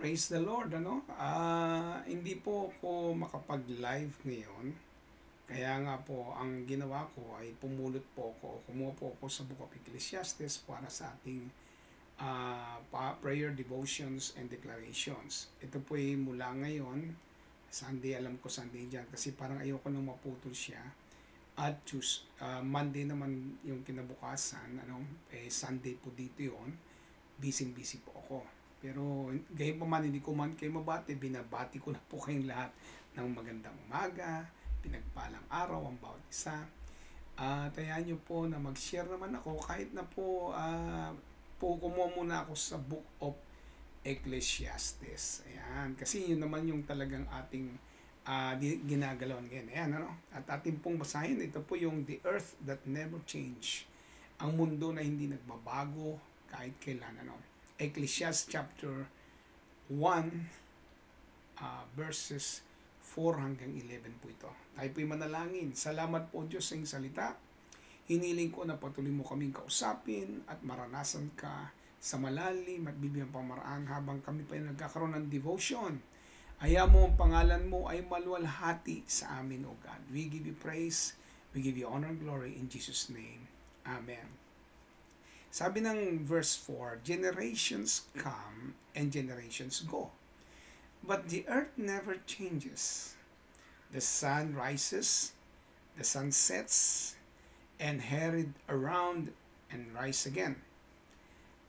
Praise the Lord, ano? Hindi po ako makapag-live ngayon. Kaya nga po, ang ginawa ko ay pumulot po ako, kumuha po ako sa Book of Ecclesiastes para sa ating prayer, devotions, and declarations. Ito po ay mula ngayon, Sunday, alam ko Sunday dyan, kasi parang ayoko nang maputol siya. At Monday naman yung kinabukasan, Sunday po dito yon, busy po ako. Pero gayon pa man, hindi ko man kayo mabati, binabati ko na po kayong lahat ng magandang umaga, pinagpalang araw ang bawat isa. Tayaan nyo po na mag-share naman ako kahit na po, kumuha muna ako sa Book of Ecclesiastes. Ayan, kasi yun naman yung talagang ating ginagalawan ngayon. Ayan, ano? At ating pong basahin, ito po yung The Earth That Never Change. Ang mundo na hindi nagbabago kahit kailan, Ecclesiastes chapter 1, verses 4 hanggang 11 po ito. Tayo po'y manalangin. Salamat po Diyos sa iyong salita. Hiniling ko na patuloy mo kaming kausapin at maranasan ka sa malalim at bibigyan pamaraan habang kami pa nagkakaroon ng devotion. Ayaw mo ang pangalan mo ay maluwalhati sa amin, O God. We give you praise, we give you honor and glory in Jesus' name. Amen. Sabi ng verse 4, generations come and generations go, but the earth never changes. The sun rises, the sun sets, and hurried around and rise again.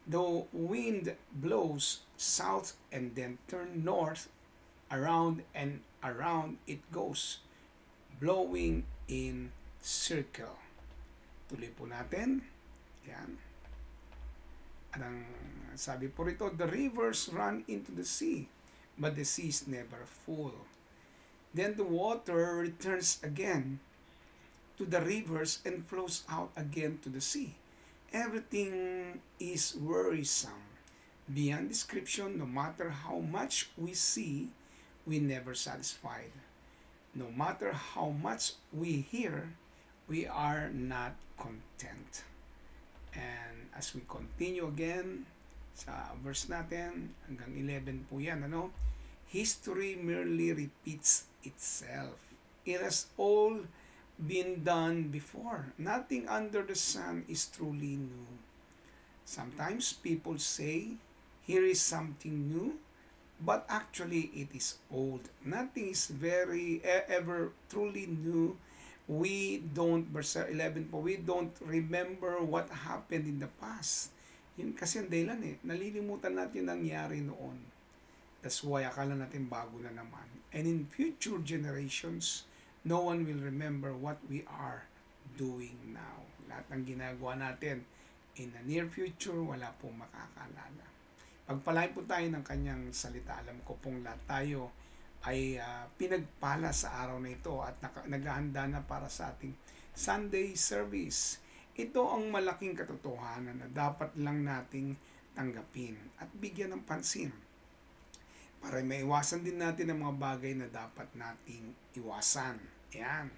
The wind blows south and then turn north, around and around it goes, blowing in circle. Tuloy po natin. Yan. Ang sabi po rito, the rivers run into the sea, but the sea is never full. Then the water returns again to the rivers and flows out again to the sea. Everything is wearisome beyond description. No matter how much we see, we never satisfied. No matter how much we hear, we are not content. And as we continue again sa verse natin, hanggang 11 po yan, history merely repeats itself. It has all been done before. Nothing under the sun is truly new. Sometimes people say, here is something new, but actually it is old. Nothing is ever truly new. We don't, verse 11 po, we don't remember what happened in the past. Yun kasi ang dahilan nalilimutan natin ang nangyari noon. That's why akala natin bago na naman. And in future generations, no one will remember what we are doing now. Lahat ng ginagawa natin in the near future, wala pong makakalala. Pagpalain po tayo ng kanyang salita. Alam ko pong lahat tayo ay pinagpala sa araw na ito at naghahanda na para sa ating Sunday service. Ito ang malaking katotohanan na dapat lang nating tanggapin at bigyan ng pansin para maiwasan din natin ang mga bagay na dapat nating iwasan. Ayan.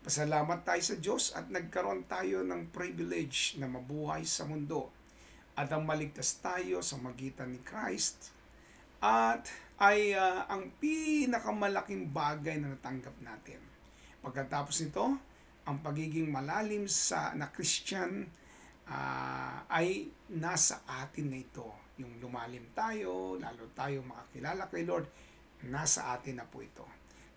Pasalamat tayo sa Diyos at nagkaroon tayo ng privilege na mabuhay sa mundo at ang maligtas tayo sa magitan ni Christ at ay ang pinakamalaking bagay na natanggap natin. Pagkatapos nito, ang pagiging malalim na Christian ay nasa atin na ito. Yung lumalim tayo, lalo tayo makakilala kay Lord, nasa atin na po ito.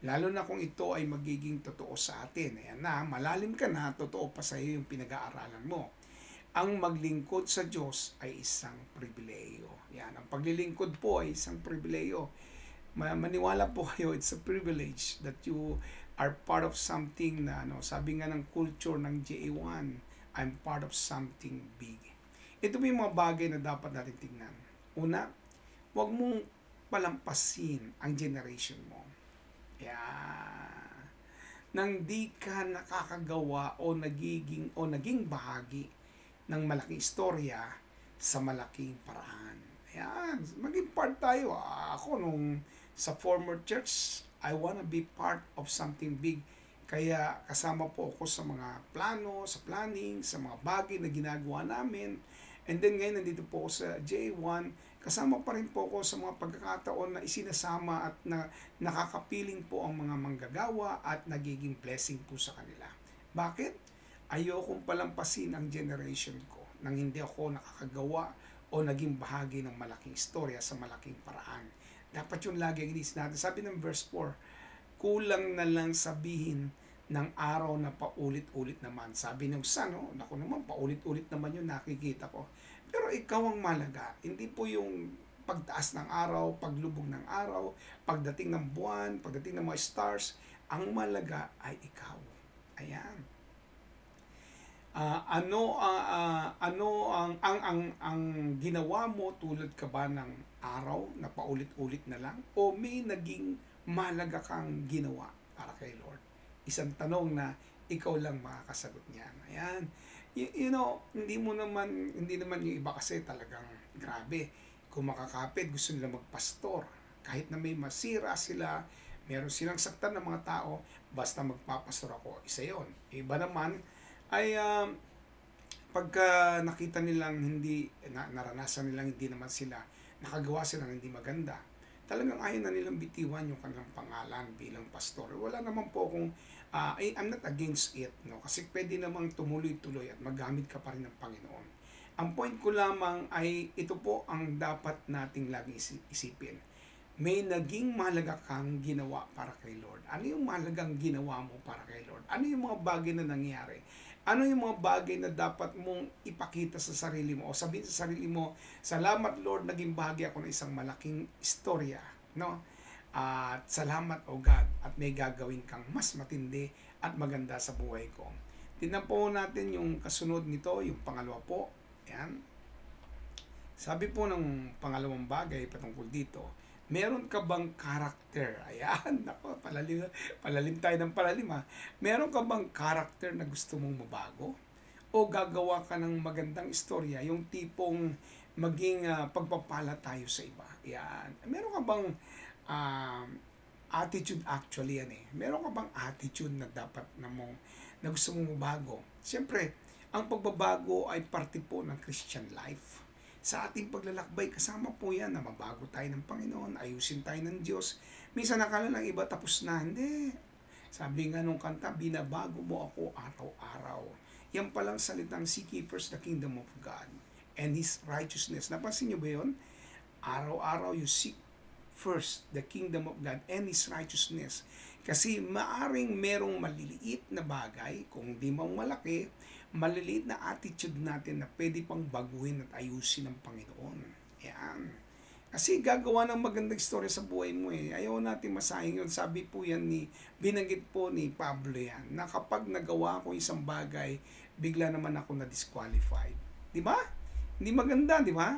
Lalo na kung ito ay magiging totoo sa atin. Ayan na, malalim ka na, totoo pa sa iyo yung pinag-aaralan mo. Ang maglingkod sa Diyos ay isang pribileyo. Yan, ang paglilingkod po ay isang pribileyo. Maniwala po kayo, it's a privilege that you are part of something na, sabi nga ng culture ng JA1, I'm part of something big. Ito po yung mga bagay na dapat natin tingnan. Una, huwag mong palampasin ang generation mo. Nang di ka nakakagawa o naging bahagi ng malaking istorya sa malaking paraan. Ayan, maging part tayo. Ako sa former church, I wanna be part of something big. Kaya kasama po ako sa mga plano, sa planning, sa mga bagay na ginagawa namin. And then ngayon nandito po ako sa J1, kasama pa rin po ako sa mga pagkakataon na isinasama at na nakakapiling po ang mga manggagawa at nagiging blessing po sa kanila. Bakit? Ayokong palampasin ang generation ko nang hindi ako nakakagawa o naging bahagi ng malaking istorya sa malaking paraan. Dapat yung lagi ang inis natin. Sabi ng verse 4, kulang na lang sabihin ng araw na paulit-ulit naman. Sabi ng sun, naku naman, paulit-ulit naman yun nakikita ko. Pero ikaw ang malaga. Hindi po yung pagtaas ng araw, paglubog ng araw, pagdating ng buwan, pagdating ng mga stars. Ang malaga ay ikaw. Ayan. Ano ang ginawa mo, tulad ka ba ng araw na paulit-ulit na lang, o may naging mahalaga kang ginawa para kay Lord? Isang tanong na ikaw lang makakasagot niyan. Ayan. You know, hindi naman yung iba kasi talagang grabe. Kung makakapit, gusto nila magpastor. Kahit na may masira sila, meron silang saktan ng mga tao, basta magpapastor ako. Isa yon. Iba naman ay pagka nakita nilang naranasan nilang hindi naman sila, nakagawa sila ng hindi maganda, talagang ayaw na nilang bitiwan yung kanilang pangalan bilang pastor. Wala naman po akong, I'm not against it, no? Kasi pwede namang tumuloy-tuloy at magamit ka pa rin ng Panginoon. Ang point ko lamang ay ito po ang dapat nating laging isipin. May naging mahalaga kang ginawa para kay Lord. Ano yung mahalagang ginawa mo para kay Lord? Ano yung mga bagay na nangyari? Ano yung mga bagay na dapat mong ipakita sa sarili mo o sabihin sa sarili mo, salamat Lord, naging bahagi ako ng isang malaking istorya, no? At salamat o God, at may gagawin kang mas matindi at maganda sa buhay ko. Tingnan po natin yung kasunod nito, yung pangalawa po. Ayan. Sabi po ng pangalawang bagay patungkol dito, meron ka bang character? Ayan, nako, palalim tayo ng palalim ha. Meron ka bang character na gusto mong mabago? O gagawa ka ng magandang istorya, yung tipong maging pagpapala tayo sa iba? Ayan. Meron ka bang attitude, actually yan eh. Meron ka bang attitude na dapat na gusto mong mabago? Siyempre, ang pagbabago ay parte po ng Christian life. Sa ating paglalakbay, kasama po yan na mabago tayo ng Panginoon, ayusin tayo ng Diyos. Minsan nakala ng iba, tapos na. Hindi. Sabi nga nung kanta, binabago mo ako araw-araw. Yan palang salitang, seek ye first the kingdom of God and His righteousness. Napansin nyo ba yun? Araw-araw you seek first the kingdom of God and His righteousness. Kasi maaring merong maliliit na bagay, kung di mo malaki, maliliit na attitude natin na pwede pang baguhin at ayusin ng Panginoon. Yan. Kasi gagawa ng magandang story sa buhay mo eh. Ayaw natin masayang yun. Sabi po yan binanggit po ni Pablo yan, na kapag nagawa ko isang bagay, bigla naman ako na-disqualified. Di ba? Hindi maganda, di ba?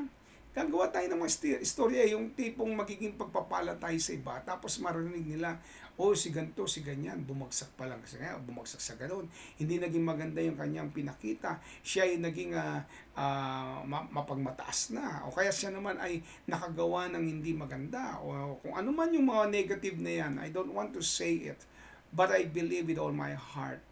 Gagawa tayo ng mga istorya, yung tipong magiging pagpapala tayo sa iba, tapos marinig nila, si ganito, si ganyan, bumagsak pa lang kasi bumagsak sa ganoon. Hindi naging maganda yung kanyang pinakita. Siya ay naging mapagmataas na. O kaya siya naman ay nakagawa ng hindi maganda. O kung ano man yung mga negative na yan, I don't want to say it. But I believe with all my heart,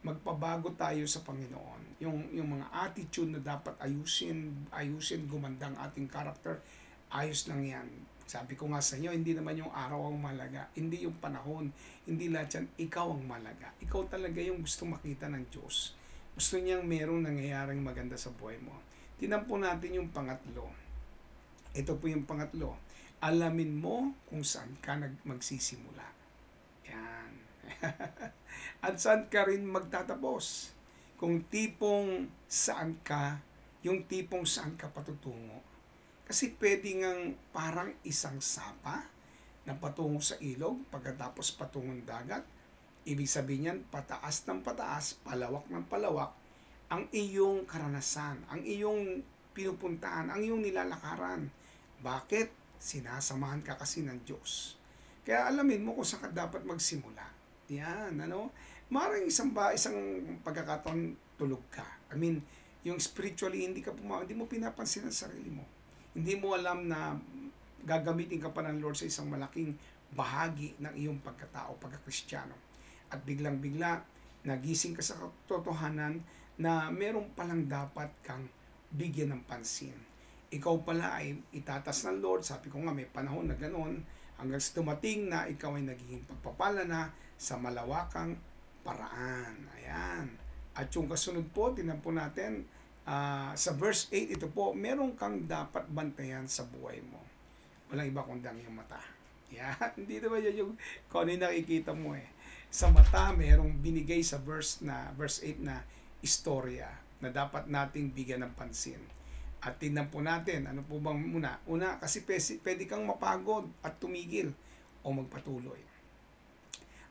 magpabago tayo sa Panginoon. Yung mga attitude na dapat ayusin, gumanda ang ating character, ayos lang yan. Sabi ko nga sa inyo, hindi naman yung araw ang malaga, hindi yung panahon, hindi lahat yan, ikaw ang malaga. Ikaw talaga yung gusto makita ng Diyos. Gusto niyang merong nangyayaring maganda sa buhay mo. Tinan po natin yung pangatlo. Ito po yung pangatlo. Alamin mo kung saan ka magsisimula. Yan. At saan ka rin magtatapos. Kung tipong saan ka, yung tipong saan ka patutungo. Kasi pwede ngang parang isang sapa na patungo sa ilog, pagkatapos patungong dagat. Ibig sabihin yan, pataas ng pataas, palawak ng palawak, ang iyong karanasan, ang iyong pinupuntaan, ang iyong nilalakaran. Bakit? Sinasamahan ka kasi ng Diyos. Kaya alamin mo kung saan ka dapat magsimula. Yan, Maraming isang pagkakataon tulog ka. I mean, yung spiritually hindi mo pinapansin ang sarili mo. Hindi mo alam na gagamitin ka pa ng Lord sa isang malaking bahagi ng iyong pagkatao, pagkakristyano. At biglang-bigla, nagising ka sa katotohanan na meron palang dapat kang bigyan ng pansin. ikaw pala ay itatas ng Lord. Sabi ko nga, may panahon na ganoon, hanggang sa dumating na ikaw ay nagiging pagpapala na sa malawakang paraan. Ayan. At yung kasunod po, tinan po natin, sa verse 8, ito po, meron kang dapat bantayan sa buhay mo. Walang iba kundi ang iyong mata. Yan, hindi naman yan yung kung ano yung nakikita mo eh. Sa mata, merong binigay sa verse 8 na istorya na dapat nating bigyan ng pansin. At tingnan po natin, ano po bang muna? Una, kasi pwede kang mapagod at tumigil o magpatuloy.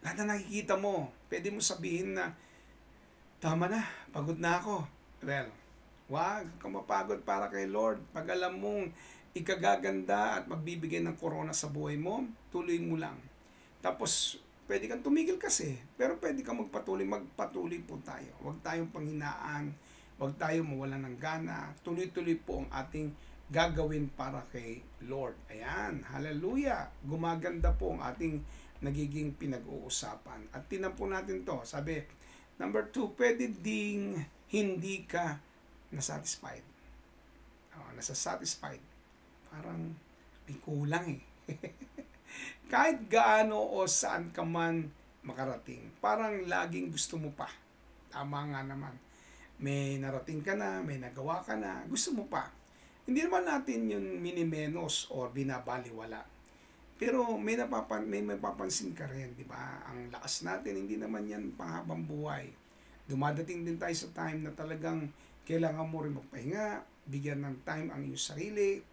Lahat na nakikita mo, pwede mo sabihin na, tama na, pagod na ako. Well, wag kang mapagod para kay Lord. Pag alam mong ikagaganda at magbibigay ng corona sa buhay mo, tuloy mo lang. Tapos, pwede kang tumigil kasi, pero pwede kang magpatuloy po tayo. Huwag tayong panghinaan, huwag tayong mawalan ng gana, tuloy-tuloy po ang ating gagawin para kay Lord. Ayan, hallelujah! Gumaganda po ang ating nagiging pinag-uusapan. At tinan po natin to, sabi, number 2, pwede ding hindi ka nasatisfied. Nasasatisfied. Parang may kulang eh. Kahit gaano o saan ka man makarating, parang laging gusto mo pa. Tama nga naman. May narating ka na, may nagawa ka na, gusto mo pa. Hindi naman natin yun minimenos o binabaliwala. Pero may mapapansin ka rin, di ba? Ang lakas natin, hindi naman yan panghabang buhay. Dumadating din tayo sa time na talagang kailangan mo rin magpahinga, bigyan ng time ang iyong sarili,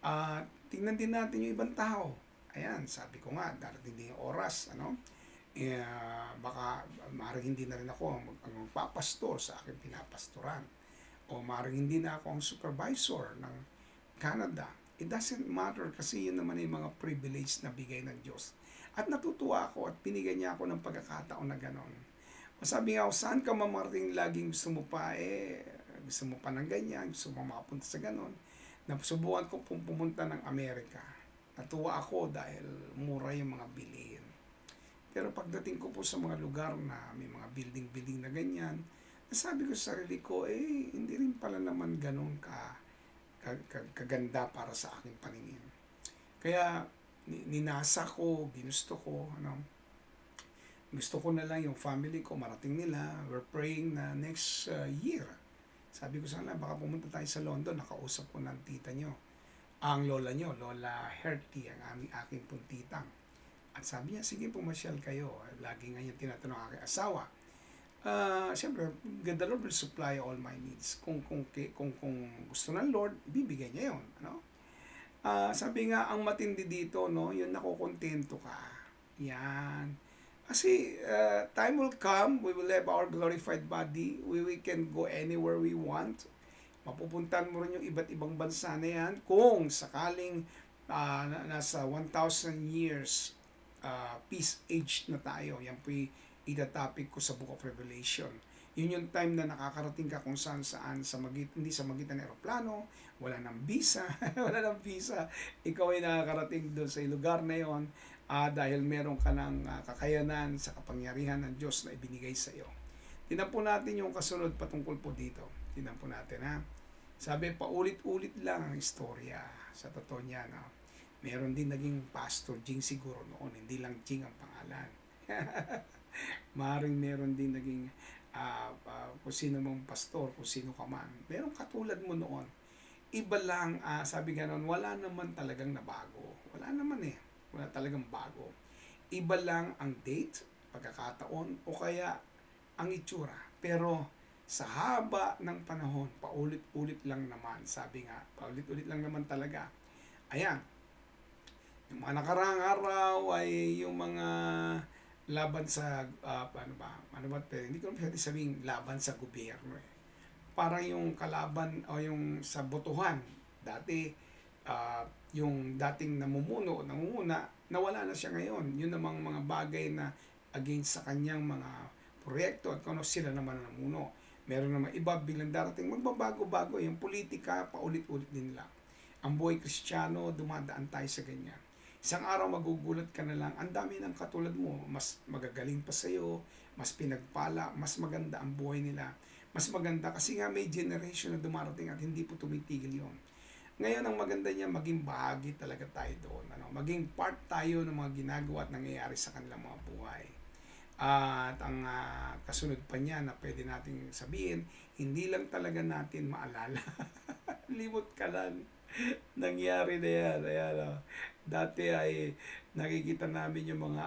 at tingnan din natin yung ibang tao. Ayan, sabi ko nga, darating din yung oras, baka maaaring hindi na rin ako ang magpapastor sa aking pinapastoran. O maaaring hindi na ako ang supervisor ng Canada. It doesn't matter kasi yun naman yung mga privilege na bigay ng Diyos. At natutuwa ako at binigyan niya ako ng pagkakataon na ganon. Sabi nga ako, saan ka mamarating laging gusto mo pa gusto mo pa ng ganyan, gusto mo makapunta sa ganon. Nasubukan ko pumunta ng Amerika. Natuwa ako dahil mura yung mga bilihin. Pero pagdating ko po sa mga lugar na may mga building na ganyan, nasabi ko sa sarili ko, hindi rin pala naman ganon kaganda para sa aking paningin. Kaya ninasa ko, ginusto ko, gusto ko na lang yung family ko, marating nila. We're praying na next year. Sabi ko sana, baka pumunta tayo sa London, nakausap ko ng tita nyo. Ang lola nyo, Lola Herty, ang aking pong titang. At sabi niya, sige pumasyal kayo. Lagi nga yung tinatanong aking asawa. Siyempre, the Lord will supply all my needs. Kung gusto ng Lord, bibigay niya yun. Sabi nga, ang matindi dito, yung nakukontento ka. Yan. Kasi time will come, we will have our glorified body, we can go anywhere we want. Mapupuntahan mo rin yung iba't ibang bansa na yan kung sakaling nasa 1,000 years peace age na tayo. Yan po yung itatopic ko sa Book of Revelation. Yun yung time na nakakarating ka kung saan hindi sa magitan ng aeroplano, wala ng visa, ikaw ay nakakarating doon sa lugar na yon. Dahil meron ka ng kakayanan sa kapangyarihan ng Diyos na ibinigay sa iyo. Tingnan po natin yung kasunod patungkol po dito. Tingnan po natin Sabi, paulit-ulit lang ang istorya. Sa totoo niya, meron din naging pastor, Jing siguro noon, hindi lang Jing ang pangalan. Maaaring meron din naging kung sino mong pastor, kung sino ka man. Meron katulad mo noon. Iba lang, sabi ganoon, wala naman talagang nabago. Wala naman wala talagang bago. Iba lang ang date, pagkakataon, o kaya ang itsura. Pero sa haba ng panahon, paulit-ulit lang naman. Sabi nga, paulit-ulit lang naman talaga. Ayan. Yung mga nakaraang araw ay yung mga laban sa, hindi ko pwede sabihin laban sa gobyerno. Parang yung kalaban o yung sa botohan. Dati, yung dating nangunguna, nawala na siya ngayon. Yun namang mga bagay na against sa kanyang mga proyekto at kung sila naman namuno. Meron naman iba biglang darating, magbabago-bago yung politika, paulit-ulit din lang. Ang buhay Kristiyano, dumadaan tayo sa ganyan. Isang araw magugulat ka na lang, ang dami ng katulad mo, mas magagaling pa sa'yo, mas pinagpala, mas maganda ang buhay nila. Mas maganda kasi nga may generation na dumarating at hindi po tumitigil yon. Ngayon, ang maganda niya, maging bahagi talaga tayo doon. Ano? Maging part tayo ng mga ginagawa at nangyayari sa kanilang mga buhay. At ang kasunod pa niya na pwede nating sabihin, hindi lang talaga natin maalala. Limot ka lang. Nangyari na yan. Ayan, dati ay nakikita namin yung mga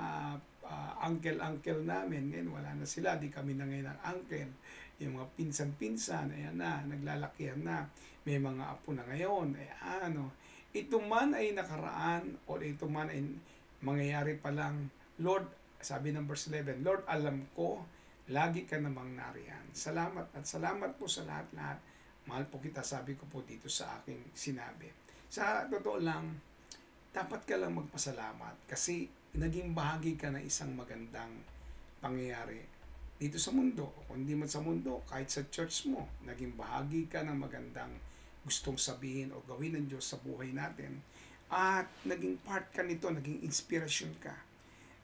uncle-uncle namin. Ngayon wala na sila. Di kami na ngayon ang uncle. Yung mga pinsan-pinsan, ayan na, naglalakihan na. May mga apo na ngayon. Ano, ito man ay nakaraan o ito man ay mangyayari pa lang. Lord, sabi ng verse 11, Lord, alam ko, lagi ka namang nariyan. Salamat at salamat po sa lahat-lahat. Mahal po kita, sabi ko po dito sa aking sinabi. Sa totoo lang, dapat ka lang magpasalamat kasi naging bahagi ka ng isang magandang pangyayari dito sa mundo. Kung hindi man sa mundo, kahit sa church mo, naging bahagi ka ng magandang gustong sabihin o gawin ng Diyos sa buhay natin. At naging part ka nito, naging inspiration ka.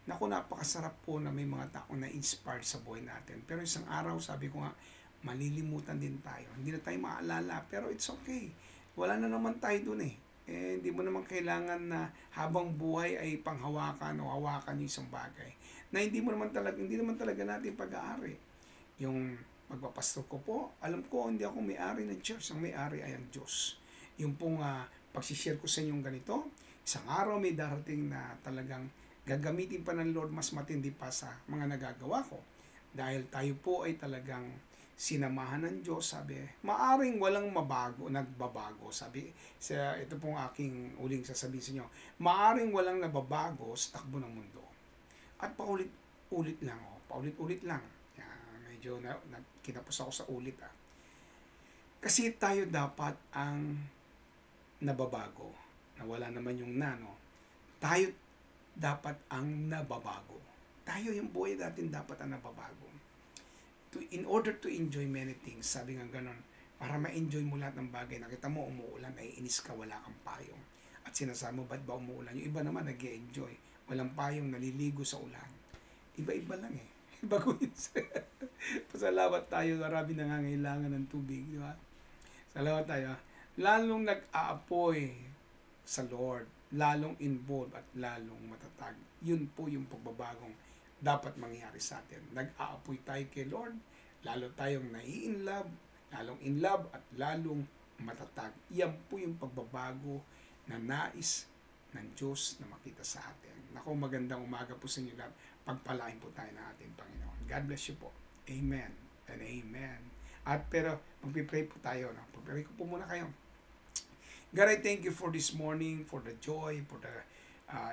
Naku, napakasarap po na may mga tao na inspired sa buhay natin. Pero isang araw, sabi ko nga, malilimutan din tayo. Hindi na tayo maalala, pero it's okay. Wala na naman tayo dun eh. Hindi mo naman kailangan na habang buhay ay panghawakan o hawakan yung isang bagay na hindi naman talaga natin pag-aari. Yung magpapastor ko po, alam ko hindi ako may-ari ng church, ang may-ari ay ang Diyos. Yung pong pagsishare ko sa inyong ganito, isang araw may darating na talagang gagamitin pa ng Lord mas matindi pa sa mga nagagawa ko. Dahil tayo po ay talagang sinamahan ng Diyos, sabi, maaring walang nagbabago. Sabi, ito pong aking uling sasabihin sa inyo, maaring walang nababago sa takbo ng mundo. At paulit-ulit lang, paulit-ulit lang. Medyo kinapos ako sa ulit. Kasi tayo dapat ang nababago. Wala naman yung nano. Tayo dapat ang nababago. Tayo yung buhay natin dapat ang nababago. In order to enjoy many things, sabi nga ganon, para ma-enjoy mo lahat ng bagay, nakita mo umuulan, ay inis ka, wala kang payong. At sinasabi mo, ba't ba umuulan? Yung iba naman nag-enjoy, walang payong, naliligo sa ulan. Iba-iba lang eh. Baguhin. Pasalamat tayo, marami nangangailangan ng tubig, di ba? Salamat tayo. Lalong nag-aapoy sa Lord, lalong involved at lalong matatag. Yun po yung pagbabagong dapat mangyari sa atin. Nag-aapoy tayo kay Lord, lalo tayong nai-inlove, lalong in love at lalong matatag. Yan po yung pagbabago na nais ng Diyos na makita sa atin. Naku, magandang umaga po sa inyo lahat. Pagpalain po tayo ng ating Panginoon. God bless you po. Amen and amen. At pero, magpipray po tayo. No? Pagpray ko po muna kayo. God, I thank you for this morning, for the joy, for the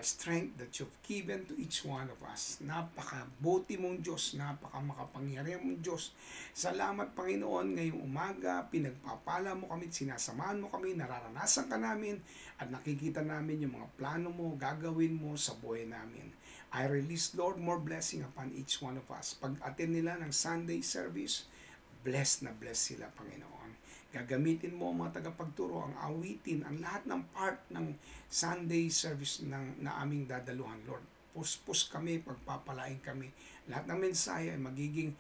strength that you've given to each one of us. Napakabuti mong Diyos, napakamakapangyarihan mong Diyos. Salamat Panginoon ngayong umaga, pinagpapala mo kami, sinasamahan mo kami, nararanasan ka namin, at nakikita namin yung mga plano mo, gagawin mo sa buhay namin. I release, Lord, more blessing upon each one of us. Pag-attend nila ng Sunday service, bless na bless sila, Panginoon. Gagamitin mo ang mga tagapagturo, ang awitin, ang lahat ng part ng Sunday service na aming dadaluhan, Lord. Puspos kami, pagpapalain kami. Lahat ng mensahe ay magiging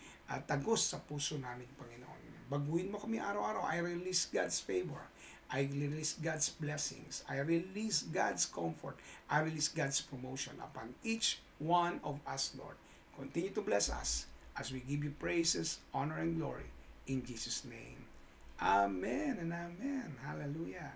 tagos sa puso namin, Panginoon. Baguhin mo kami araw-araw. I release God's favor. I release God's blessings. I release God's comfort. I release God's promotion upon each one of us, Lord. Continue to bless us as we give you praises, honor, and glory in Jesus' name. Amen and amen. Hallelujah.